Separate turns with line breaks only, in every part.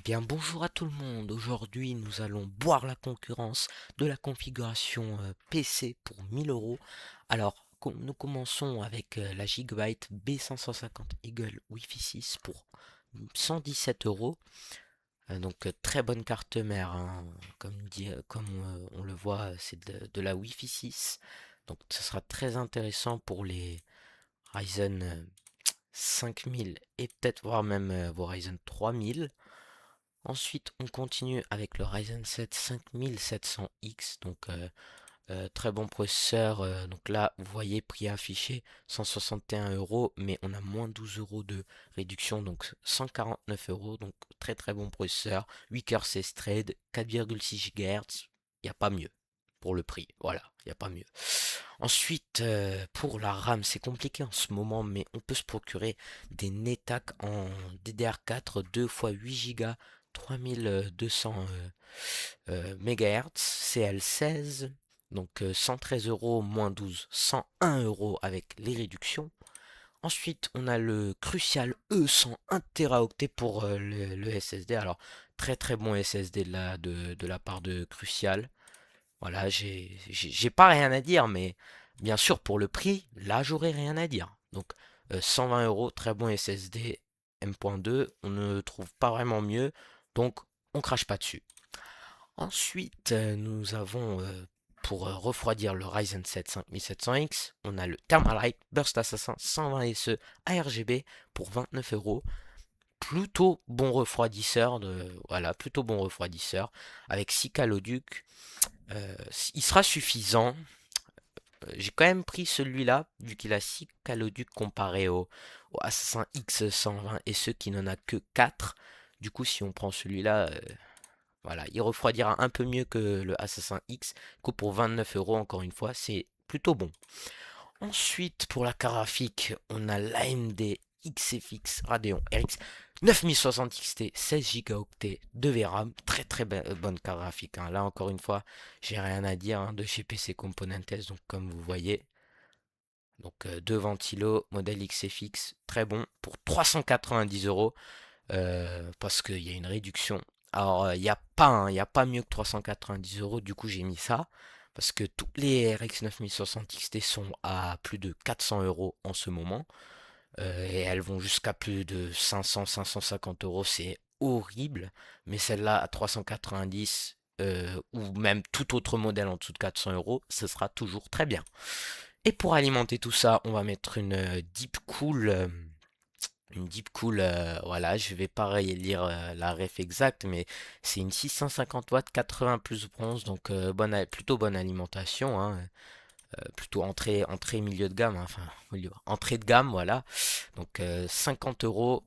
bien, bonjour à tout le monde. Aujourd'hui, nous allons boire la concurrence de la configuration PC pour 1000 euros. Alors, nous commençons avec la Gigabyte B550 Eagle Wi-Fi 6 pour 117 euros. Donc, très bonne carte mère, hein. Comme on le voit, c'est de la Wi-Fi 6. Donc, ce sera très intéressant pour les Ryzen 5000 et peut-être voire même vos Ryzen 3000. Ensuite, on continue avec le Ryzen 7 5700X, donc très bon processeur. Donc là, vous voyez, prix affiché 161 euros, mais on a moins 12 euros de réduction, donc 149 euros. Donc très très bon processeur, 8 cœurs 16 threads, 4,6 GHz, il n'y a pas mieux pour le prix. Voilà, il n'y a pas mieux. Ensuite, pour la RAM, c'est compliqué en ce moment, mais on peut se procurer des NetAC en DDR4 2 x 8 Go 3200 MHz, CL16, donc 113 euros moins 12, 101 euros avec les réductions. Ensuite, on a le Crucial E101 Teraoctet pour le SSD. Alors, très très bon SSD de la part de Crucial. Voilà, j'ai pas rien à dire, mais bien sûr, pour le prix, là, j'aurais rien à dire. Donc, 120 euros, très bon SSD M.2, on ne trouve pas vraiment mieux, donc on crache pas dessus. Ensuite, nous avons, pour refroidir le Ryzen 7 5700X, on a le Thermalright Burst Assassin 120 SE ARGB pour 29 euros. Plutôt bon refroidisseur, voilà, plutôt bon refroidisseur, avec 6 caloducs. Il sera suffisant. J'ai quand même pris celui-là, vu qu'il a 6 caloducs comparé au Assassin X120 et ceux qui n'en a que 4. Du coup, si on prend celui-là, voilà, il refroidira un peu mieux que le Assassin X. Du coup, pour 29 euros, encore une fois, c'est plutôt bon. Ensuite, pour la carte graphique, on a l'AMD XFX Radeon RX 9060 XT 16 Go de VRAM. Très très bonne carte graphique, hein. Là, encore une fois, j'ai rien à dire, hein, de chez PC Componentes. Donc, comme vous voyez, donc deux ventilos, modèle XFX, très bon pour 390 euros. Parce qu'il y a une réduction. Alors, il n'y a pas, hein, il y a pas mieux que 390 euros, du coup j'ai mis ça. Parce que tous les RX 9060 XT sont à plus de 400 euros en ce moment. Et elles vont jusqu'à plus de 500, 550 euros, c'est horrible. Mais celle-là à 390, ou même tout autre modèle en dessous de 400 euros, ce sera toujours très bien. Et pour alimenter tout ça, on va mettre une Deep Cool, voilà, je vais pas lire la ref exacte, mais c'est une 650 watts, 80 plus bronze, donc plutôt bonne alimentation, hein, plutôt entrée milieu de gamme, hein, enfin entrée de gamme, voilà. Donc 50 euros,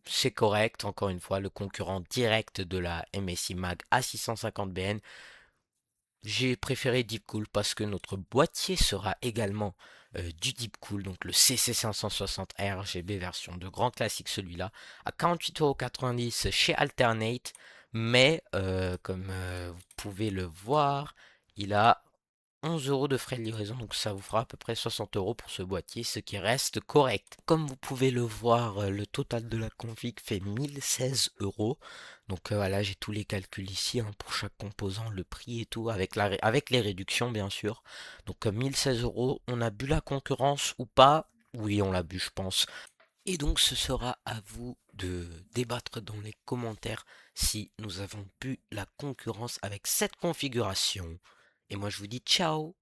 c'est correct. Encore une fois, le concurrent direct de la MSI Mag A650BN. J'ai préféré Deepcool parce que notre boîtier sera également du Deepcool, donc le CC560 RGB version de grand classique celui-là, à 48,90 € chez Alternate, mais comme vous pouvez le voir, il a 11 euros de frais de livraison, donc ça vous fera à peu près 60 euros pour ce boîtier, ce qui reste correct. Comme vous pouvez le voir, le total de la config fait 1016 euros. Donc voilà, j'ai tous les calculs ici, hein, pour chaque composant, le prix et tout, avec les réductions bien sûr. Donc 1016 euros, on a bu la concurrence ou pas? Oui, on l'a bu, je pense. Et donc ce sera à vous de débattre dans les commentaires si nous avons bu la concurrence avec cette configuration. Et moi je vous dis ciao!